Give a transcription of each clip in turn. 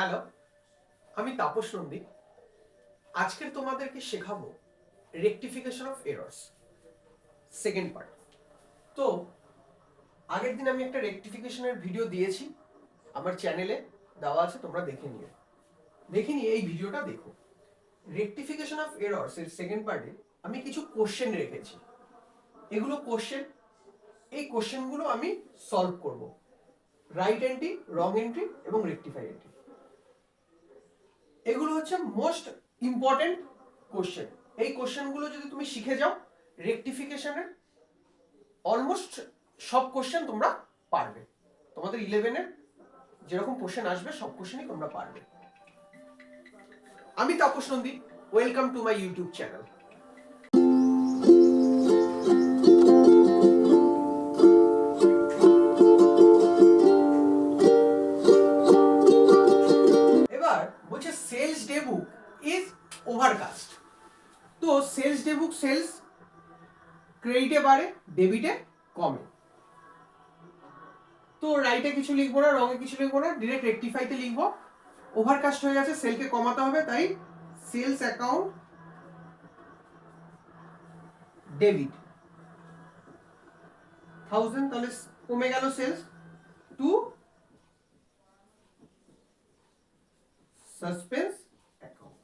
Hello, আমি তাপস নন্দী। আজকের তোমাদেরকে শেখাবো rectification of errors second part. তো আগের দিন আমি একটা রেকটিফিকেশনের ভিডিও দিয়েছি, আমার চ্যানেলে দেওয়া আছে, তোমরা দেখে নিও। এই ভিডিওটা দেখো। রেকটিফিকেশন অফ এরর্স এর সেকেন্ড পার্টে আমি কিছু কোশ্চেন রেখেছি। এগুলো কোশ্চেন, এই কোশ্চেনগুলো আমি সলভ করব। রাইট এন্ট্রি, রং এন্ট্রি এবং রেকটিফাই এন্ট্রি। এগুলো হচ্ছে মোস্ট ইম্পর্টেন্ট কোশ্চেন। এই কোশ্চেনগুলো যদি তুমি শিখে যাও, রেকটিফিকেশনের অলমোস্ট সব কোশ্চেন তোমরা পারবে। তোমাদের 11-এর যেরকম কোশ্চেন আসবে সব কোশ্চেনই তোমরা পারবে। আমি Tapas Nandi, welcome to my YouTube channel. এবার বলছে sales day book is overcast. তো সেলস ডে বুক সেলস ক্রেডিটে বাড়ে, ডেবিটে কমে। তো রাইটে কিছু লিখবো না, রঙে কিছু লিখবো না, ডিরেক্ট রেকটিফাইতে লিখবো। ওভারকাস্ট হয়ে গেছে, সেলকে কমাতে হবে, তাই সেলস অ্যাকাউন্ট ডেবিট 1000, তাহলে কমে গেল সেলস টু সাসপেন্স অ্যাকাউন্ট।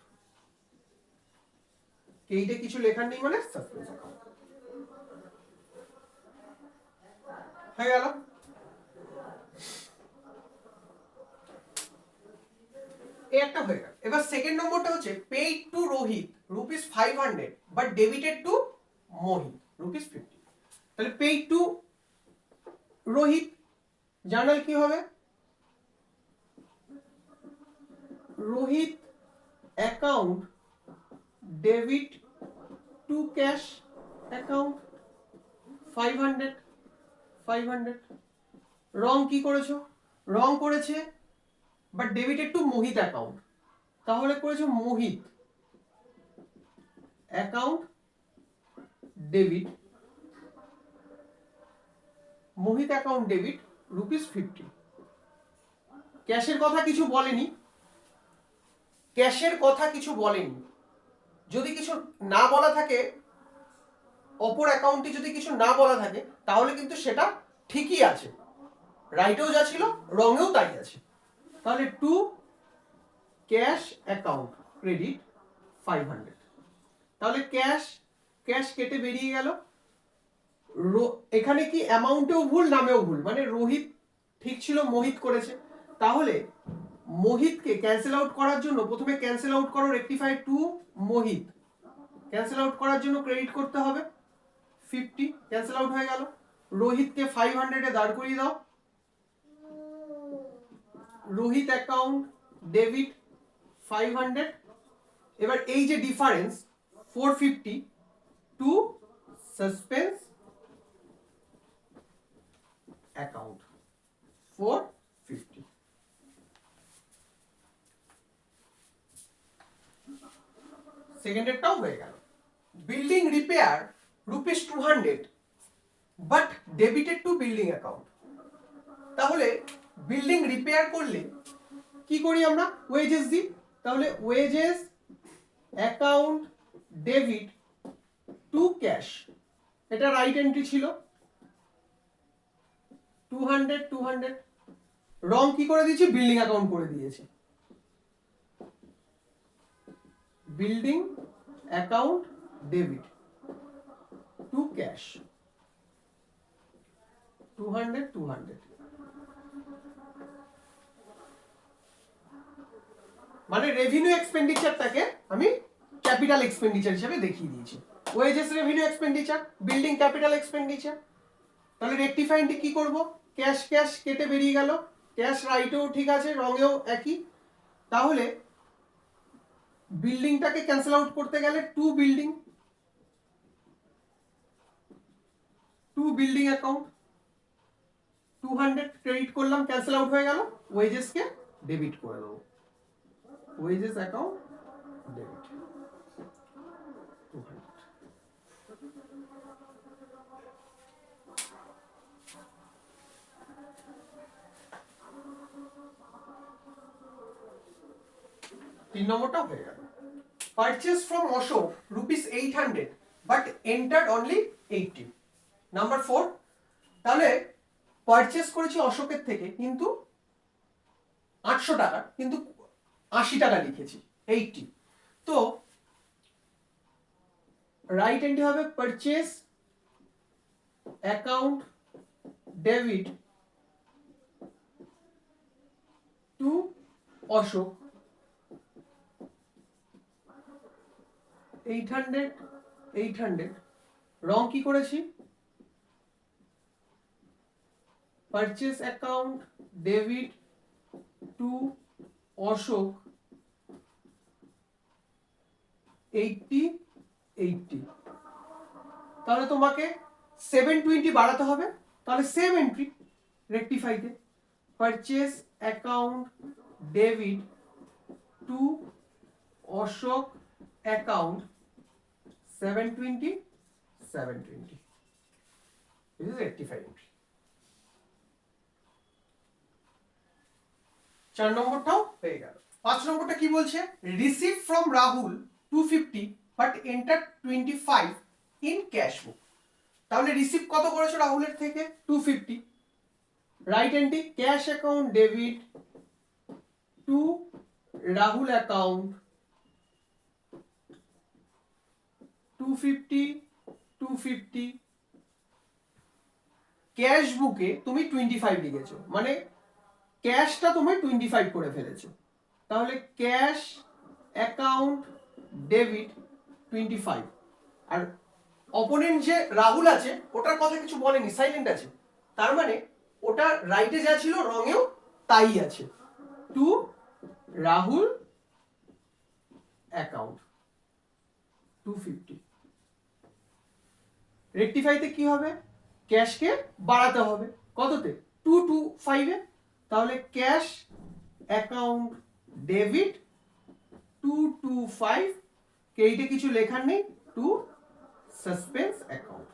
এইটা কিছু লেখার নেই মানে সাসপেন্স অ্যাকাউন্ট হয়ে গেল। এই একটা হয়ে গেল। এবার সেকেন্ড নম্বরটা হচ্ছে paid to Rohit ₹500 but debited to Mohit ₹50। তাহলে পেইড টু রোহিত জার্নাল কি হবে? Rohit account debit to cash account 500। Wrong কি করেছো? রং করেছে but debited to Mohit account, তাহলে করেছো Mohit account debit, Mohit account debit ₹50। ক্যাশের কথা কিছু বলেনি, ক্যাশের কথা কিছু বলেনি। যদি কিছু না বলা থাকে, অপর অ্যাকাউন্টে যদি কিছু না বলা থাকে, তাহলে কিন্তু সেটা ঠিকই আছে, রাইটেও যা ছিল রঙেও তাই আছে। তাহলে টু ক্যাশ অ্যাকাউন্ট ক্রেডিট 500। তাহলে ক্যাশ ক্যাশ কেটে বেরিয়ে গেল। এখানে কি অ্যামাউন্টেও ভুল, নামেও ভুল, মানে রোহিত ঠিক ছিল, মোহিত করেছে। তাহলে মোহিতকে ক্যান্সেল আউট করার জন্য প্রথমে ক্যান্সেল আউট করো, রেকটিফাই টু মোহিত। ক্যান্সেল আউট করার জন্য ক্রেডিট করতে হবে 50, ক্যান্সেল আউট হয়ে গেল। রোহিতকে 500-এ দাঁড় করিয়ে দাও। Rohit account debit 500। এবার এই যে ডিফারেন্স 450 টু সাসপেন্স অ্যাকাউন্ট 450। সেকেন্ডেরটাও হয়ে গেল। Building repair ₹200 but debited to building account. তাহলে বিল্ডিং রিপেয়ার করলে কি করি আমরা? ওয়েজেস দিই। তাহলে wages account debit to cash, এটা রাইট এন্ট্রি ছিল 200। রং কি করে দিয়েছি? বিল্ডিং অ্যাকাউন্ট করে দিয়েছি। Building account debit to cash 200। মানে রেভিনিউ এক্সপেন্ডিচারটাকে আমি ক্যাপিটাল এক্সপেন্ডিচার হিসেবে দেখিয়ে দিয়েছি। Wages revenue expenditure, building capital expenditure. তাহলে রেকটিফাইন্ডে কি করব? ক্যাশ ক্যাশ কেটে বেরিয়ে গেল, ক্যাশ রাইটেও ঠিক আছে, রঙেও একই। তাহলে বিল্ডিংটাকে ক্যান্সেল আউট করতে গেলে টু বিল্ডিং অ্যাকাউন্ট 200 ক্রেডিট করলাম, ক্যান্সেল আউট হয়ে গেল। ওয়েজেসকে ডেবিট করে দেবো, ওয়েজেস অ্যাকাউন্ট ডেবিট 200। 3 নম্বরটা হয়ে গেল। Purchase from Ashok ₹800 but entered only 80। Number 4, তাহলে পারচেজ করেছি অশোকের থেকে কিন্তু 800 টাকা, কিন্তু 80 টাকা লিখেছি 80। তো রাইট এন্ট্রি হবে purchase account debit to Ashok 800 wrong কি করেছি, purchase account debit to Ashok 80। তাহলে তোমাকে 720 বাড়াতে হবে, তাহলে সেম এন্ট্রি রেকটিফাইতে, purchase account debit to Ashok account 720 this is rectified entry। 4 নম্বরটাও হয়ে গেল। 5 নম্বরটা কি বলছে, receive from Rahul 250 but enter 25 in cash book. তাহলে রিসিভ কত করেছো রাহুলের থেকে, 250। Right entry cash account debit two Rahul account 250 cash বুকে তুমি 25 লিখেছো, মানে ক্যাশটা তুমি 25 করে ফেলেছো। তাহলে ক্যাশ অ্যাকাউন্ট ডেবিট 25, আর অপোনেন্ট যে রাহুল আছে ওটার কথা কিছু বলেনি, সাইলেন্ট আছে, তার মানে ওটা রাইটে যা ছিল রঙেও তাই আছে, টু রাহুল অ্যাকাউন্ট 250। রেকটিফাইতে কি হবে, ক্যাশকে বাড়াতে হবে কততে, 225 এ। তাহলে ক্যাশ অ্যাকাউন্ট ডেবিট 225, এইটা কিছু লেখার নেই, টু সাসপেন্স অ্যাকাউন্ট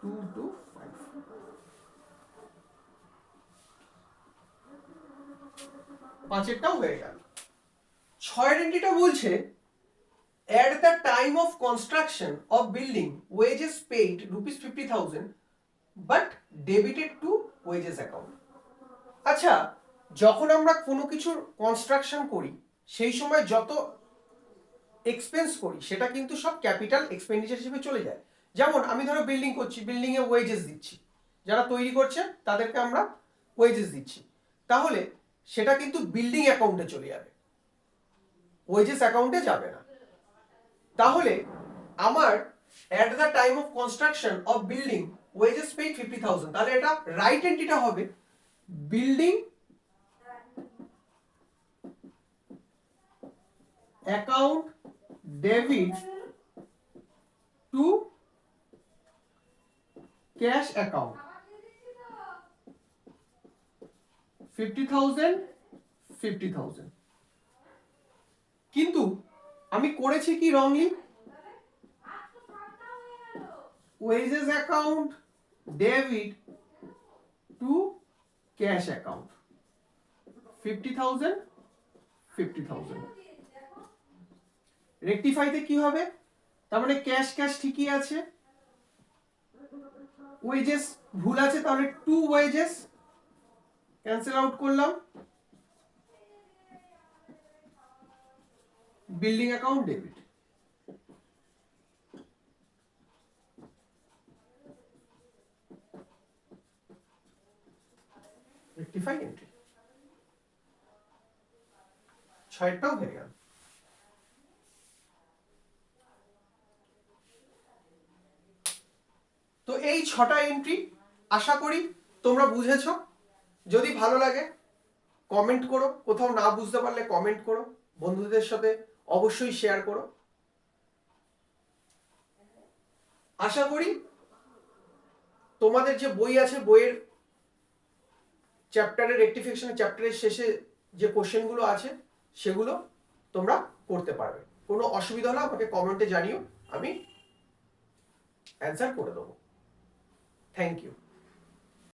225। পাঁচেরটাও হয়ে গেল। 6 এন্ট্রিটা বলছে at the time of construction of building wages paid ₹50,000 but debited to wages account। আচ্ছা, যখন আমরা কোনো কিছুর কনস্ট্রাকশন করি সেই সময় যত এক্সপেন্স করি সেটা কিন্তু সব ক্যাপিটাল এক্সপেন্ডিচার হিসেবে চলে যায়। যেমন আমি ধরো বিল্ডিং করছি, বিল্ডিং এ ওয়েজেস দিচ্ছি, যারা তৈরি করছে তাদেরকে আমরা ওয়েজেস দিচ্ছি, তাহলে সেটা কিন্তু বিল্ডিং অ্যাকাউন্টে চলে যাবে, ওয়েজেস অ্যাকাউন্টে যাবে না। তাহলে আমার at the time of construction of building wages paid 50,000, তাহলে এটা রাইট এন্ট্রিটা হবে building account debit to cash account 50,000। কিন্তু আমি করেছি কি wrongly, wages account debit to cash account 50,000। রেকটিফাইতে কি হবে, তার মানে ক্যাশ ক্যাশ ঠিকই আছে, ওয়েজেস ভুল আছে, তাহলে টু ওয়েজেস ক্যান্সেল আউট করলাম, building account debit. Rectify entry 6টাও হয়ে গেল। তো এই 6টা এন্ট্রি আশা করি তোমরা বুঝেছো। যদি ভালো লাগে কমেন্ট করো, কোথাও না বুঝতে পারলে কমেন্ট করো, বন্ধুদের সাথে অবশ্যই শেয়ার করো। আশা করি তোমাদের যে বই আছে বইয়ের চ্যাপ্টারের রেকটিফিকেশনের চ্যাপ্টারের শেষে যে কোশ্চেনগুলো আছে সেগুলো তোমরা করতে পারবে। কোনো অসুবিধা হলে আমাকে কমেন্টে জানিও, আমি অ্যান্সার করে দেবো। Thank you.